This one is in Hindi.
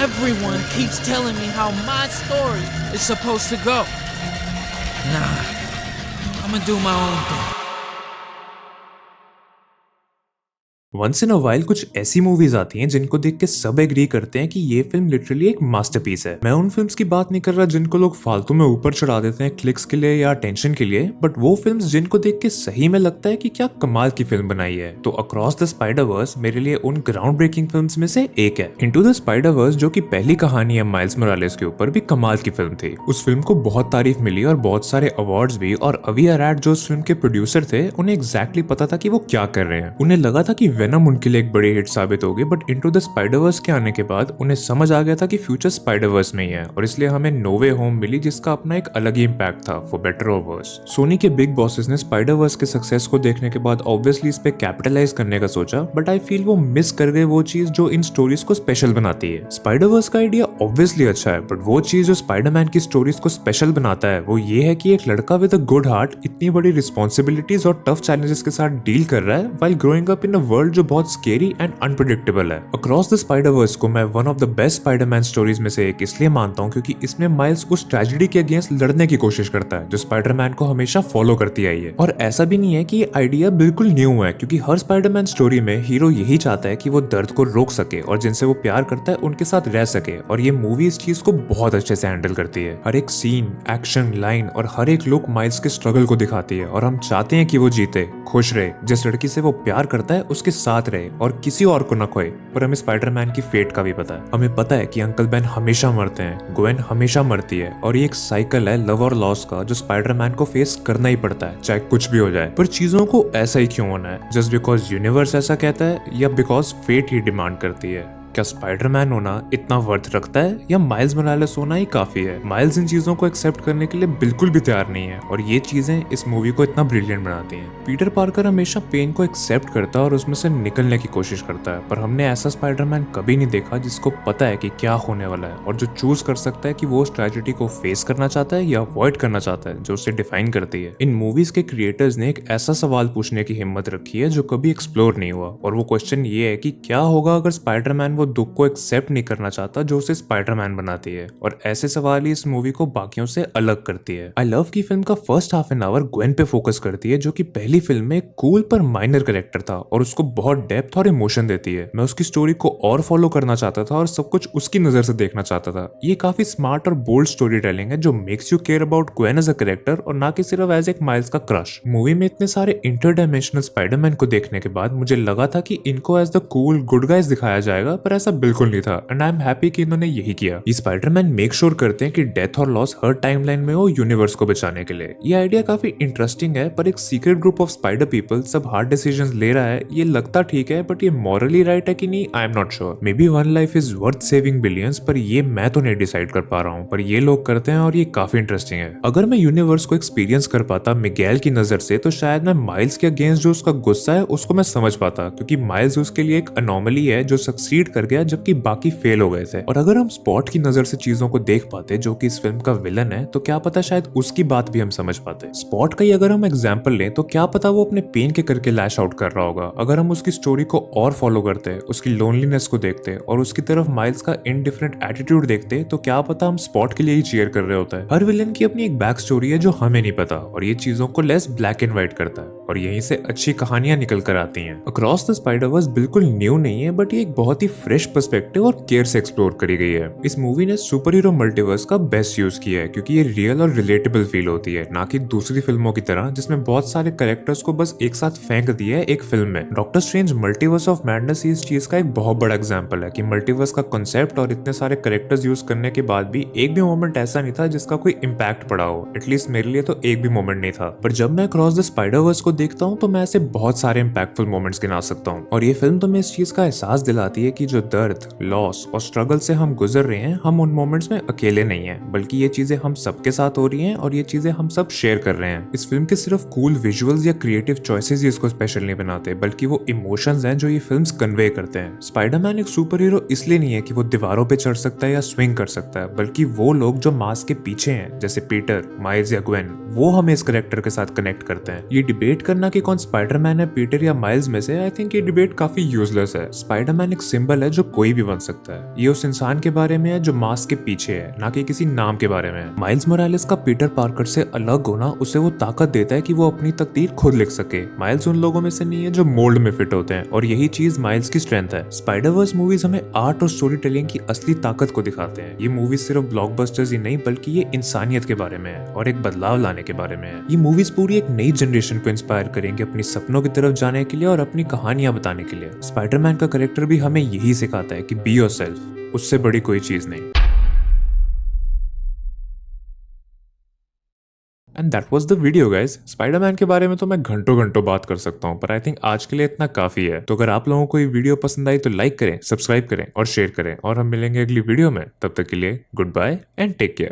Everyone keeps telling me how my story is supposed to go. Nah, I'ma do my own thing. Once in a while कुछ ऐसी मूवीज आती हैं जिनको देख के सब एग्री करते हैं कि ये फिल्म लिटरली एक मास्टरपीस है। मैं उन फिल्म्स की बात नहीं कर रहा जिनको लोग फालतू में ऊपर चढ़ा देते हैं क्लिक्स के लिए या अटेंशन के लिए, बट वो फिल्म्स जिनको देख के सही में लगता है कि क्या कमाल की फिल्म बनाई है। तो अक्रॉस द स्पाइडर वर्स मेरे लिए उन ग्राउंड ब्रेकिंग फिल्म्स में से एक है। इनटू द स्पाइडर वर्स, जो कि पहली कहानी है माइल्स मोरालेस के ऊपर, भी कमाल की फिल्म थी। उस फिल्म को बहुत तारीफ मिली और बहुत सारे अवार्ड्स भी, और अवी अराड जो उस फिल्म के प्रोड्यूसर थे उन्हें एग्जैक्टली पता था कि वो क्या कर रहे हैं। उन्हें लगा था कि वेनम उनके लिए एक बड़ी हिट साबित होगी, बट इनटू द स्पाइडरवर्स के आने के बाद उन्हें समझ आ गया था कि फ्यूचर स्पाइडरवर्स में ही है, और इसलिए हमें नो वे होम मिली जिसका अपना एक अलग ही इंपैक्ट था, फॉर बेटर और वर्स। सोनी के बिग बॉसेस ने स्पाइडरवर्स के सक्सेस को देखने के बाद ऑब्वियसली इस पे कैपिटलाइज करने का सोचा, बट आई फील वो मिस कर गए वो चीज जो इन स्टोरीज को स्पेशल बनाती है। स्पाइडरवर्स का आइडिया ऑब्वियसली अच्छा है, बट वो चीज जो स्पाइडरमैन की स्टोरीज को स्पेशल बनाता है वो ये है कि एक लड़का विद अ गुड हार्ट इतनी बड़ी रिस्पॉन्सिबिलिटीज और टफ चैलेंजेस के साथ डील कर रहा है while growing up in a world जो बहुत स्केरी एंड अनप्रेडिक्टेबल है। अक्रॉस द स्पाइडरवर्स को मैं one of the best Spiderman stories में से एक इसलिए मानता हूँ क्योंकि इसमें माइल्स उस ट्रेजेडी के अगेंस्ट लड़ने की कोशिश करता है जो स्पाइडरमैन को हमेशा फॉलो करती आई है। और ऐसा भी नहीं है कि ये आइडिया बिल्कुल न्यू है, क्योंकि हर स्पाइडरमैन स्टोरी में हीरो यही चाहता है कि वो दर्द को रोक सके और जिनसे वो प्यार करता है उनके साथ रह सके, और ये मूवी इस चीज को बहुत अच्छे से हैंडल करती है। हर एक सीन, एक्शन, लाइन और हर एक लुक माइल्स के स्ट्रगल को दिखाती है, और हम चाहते हैं कि वो जीते, खुश रहे, जिस लड़की से वो प्यार करता है उसके साथ रहे और किसी और को न खोए। पर हमें स्पाइडरमैन की फेट का भी पता है। हमें पता है कि अंकल बेन हमेशा मरते हैं, ग्वेन हमेशा मरती है, और ये एक साइकिल है लव और लॉस का जो स्पाइडरमैन को फेस करना ही पड़ता है चाहे कुछ भी हो जाए। पर चीजों को ऐसा ही क्यों होना है? जस्ट बिकॉज यूनिवर्स ऐसा कहता है या बिकॉज फेट ही डिमांड करती है? क्या स्पाइडरमैन होना इतना वर्थ रखता है या माइल्स मोरालेस होना ही काफी है? माइल्स इन चीजों को एक्सेप्ट करने के लिए बिल्कुल भी तैयार नहीं है, और ये चीजें इस मूवी को इतना ब्रिलियंट बनाती हैं। पीटर पार्कर हमेशा पेन को एक्सेप्ट करता है और उसमें से निकलने की कोशिश करता है, पर हमने ऐसा स्पाइडरमैन कभी नहीं देखा जिसको पता है कि क्या होने वाला है और जो चूज कर सकता है कि वो उस ट्रेजेडी को फेस करना चाहता है या अवॉइड करना चाहता है जो उसे डिफाइन करती है। इन मूवीज के क्रिएटर्स ने एक ऐसा सवाल पूछने की हिम्मत रखी है जो कभी एक्सप्लोर नहीं हुआ, और वो क्वेश्चन ये है कि क्या होगा अगर स्पाइडरमैन वो दुख को एक्सेप्ट नहीं करना चाहता जो उसे स्पाइडरमैन बनाती है। और ऐसे सवाल ही इस मूवी को बाकियों से अलग करती है। आई लव की फिल्म का first half an hour Gwen पे फोकस करती है, जो कि पहली फिल्म में कूल पर माइनर कैरेक्टर था, और उसको बहुत डेप्थ और इमोशन देती है। मैं उसकी स्टोरी को और फॉलो करना चाहता था और सब कुछ उसकी नजर से देखना चाहता था। ये काफी स्मार्ट और बोल्ड स्टोरी टेलिंग है जो makes you care about Gwen as a character और ना कि सिर्फ एज एक माइल्स का क्रश। मूवी में इतने सारे इंटरडायमेंशनल स्पाइडरमैन को देखने के बाद मुझे लगा था कि इनको as the cool good guys दिखाया जाएगा, पर ऐसा बिल्कुल नहीं था, एंड आई एम हैप्पी कि इन्होंने यही किया। ये स्पाइडरमैन मेक श्योर करते हैं कि डेथ और लॉस हर टाइमलाइन में हो यूनिवर्स को बचाने के लिए। ये आइडिया काफी इंटरेस्टिंग है, पर एक secret group of spider people सब हार्ड डिसीजंस ले रहा है, ये लगता ठीक है, बट ये मॉरली राइट है कि नहीं, I am not sure. May be one life is worth saving billions, पर ये मैं तो नहीं डिसाइड कर पा रहा हूँ, पर ये लोग करते हैं और ये काफी इंटरेस्टिंग है। अगर मैं यूनिवर्स को एक्सपीरियंस कर पाता मिगेल की नजर से, तो शायद मैं माइल्स के अगेंस्ट जो उसका गुस्सा है उसको मैं समझ पाता, क्योंकि माइल्स उसके लिए एक अनोमली है जो सक्सीड कर गया जबकि बाकी फेल हो गए थे। और अगर हम स्पॉट की नजर से चीजों को देख पाते जो कि इस फिल्म का विलन है, तो क्या पता शायद उसकी बात भी हम समझ पाते। स्पॉट का ही अगर हम एग्जांपल लें तो क्या पता वो अपने पेन के करके लैश आउट कर रहा होगा। अगर हम उसकी स्टोरी को और फॉलो करते, उसकी लोनलीनेस को देखते और उसकी तरफ माइल्स का इनडिफरेंट एटीट्यूड देखते, तो क्या पता हम स्पॉट के लिए ही चीयर कर रहे होते हैं। हर विलन की अपनी एक बैक स्टोरी है जो हमें नहीं पता, और ये चीजों को लेस ब्लैक एंड व्हाइट करता है, और यहीं से अच्छी कहानियां निकल कर आती हैं। अक्रॉस द स्पाइडरवर्स बिल्कुल न्यू नहीं है, बट ये एक बहुत ही फ्रेश पर्सपेक्टिव और केयर से एक्सप्लोर करी गई है। इस मूवी ने सुपर हीरो मल्टीवर्स का बेस्ट यूज किया है, क्योंकि ये रियल और रिलेटेबल फील होती है, ना कि दूसरी फिल्मों की तरह जिसमें बहुत सारे कैरेक्टर्स को बस एक साथ फेंक दिया है एक फिल्म में। Doctor strange multiverse of madness इस चीज का एक बहुत बड़ा एग्जांपल है कि मल्टीवर्स का कांसेप्ट और इतने सारे कैरेक्टर्स यूज करने के बाद भी एक भी मोमेंट ऐसा नहीं था जिसका कोई इम्पैक्ट पड़ा हो। एटलीस्ट मेरे लिए तो एक भी मोमेंट नहीं था। पर जब मैं क्रॉस द स्पाइडरवर्स को देखता हूँ तो मैं ऐसे बहुत सारे इम्पैक्टफुल मोमेंट्स गिना सकता हूँ, और ये फिल्म तो मैं इस चीज का एहसास दिलाती है कि जो दर्द, लॉस और स्ट्रगल से हम गुजर रहे हैं, हम उन मोमेंट्स में अकेले नहीं हैं, बल्कि ये चीजें हम सबके साथ हो रही हैं और ये चीजें हम सब शेयर कर रहे हैं। इस फिल्म के सिर्फ कूल विजुअल्स या क्रिएटिव चॉइसेस ही इसको स्पेशल नहीं बनाते, बल्कि वो इमोशंस हैं जो ये फिल्म्स कन्वे करते हैं। स्पाइडरमैन एक सुपर हीरो इसलिए नहीं है कि वो दीवारों पे चढ़ सकता है या स्विंग कर सकता है, बल्कि वो लोग जो मास्क के पीछे हैं, जैसे पीटर, माइल्स या ग्वेन, वो हमें इस कैरेक्टर के साथ कनेक्ट करते हैं। ये डिबेट करना कि कौन स्पाइडरमैन है, पीटर या माइल्स में से, आई थिंक ये डिबेट काफी यूजलेस है। स्पाइडरमैन एक सिंबल है जो कोई भी बन सकता है। ये उस इंसान के बारे में है जो मास्क के पीछे है, ना कि किसी नाम के बारे में। माइल्स मोरालेस का पीटर पार्कर से अलग होना उसे वो ताकत देता है कि वो अपनी तकदीर खुद लिख सके। माइल्स उन लोगों में से नहीं है जो मोल्ड में फिट होते हैं, और यही चीज माइल्स की स्ट्रेंथ है। स्पाइडरवर्स मूवीज हमें आर्ट और स्टोरी टेलिंग की असली ताकत को दिखाते हैं। ये मूवीज सिर्फ ब्लॉकबस्टर्स ही नहीं बल्कि ये इंसानियत के बारे में है और एक बदलाव लाने के बारे में है। ये मूवीज पूरी एक नई जनरेशन को इंस्पायर करेंगे अपनी सपनों की तरफ जाने के लिए और अपनी कहानियां बताने के लिए। स्पाइडरमैन का कैरेक्टर भी हमें यही सिखाता है कि बी योरसेल्फ, उससे बड़ी कोई चीज नहीं। And that was the video guys. Spiderman के बारे में तो मैं घंटों घंटों बात कर सकता हूँ, पर आई थिंक आज के लिए इतना काफी है। तो अगर आप लोगों को ये वीडियो पसंद आई तो लाइक करें, सब्सक्राइब करें और शेयर करें, और हम मिलेंगे अगली वीडियो में। तब तक के लिए goodbye and take care.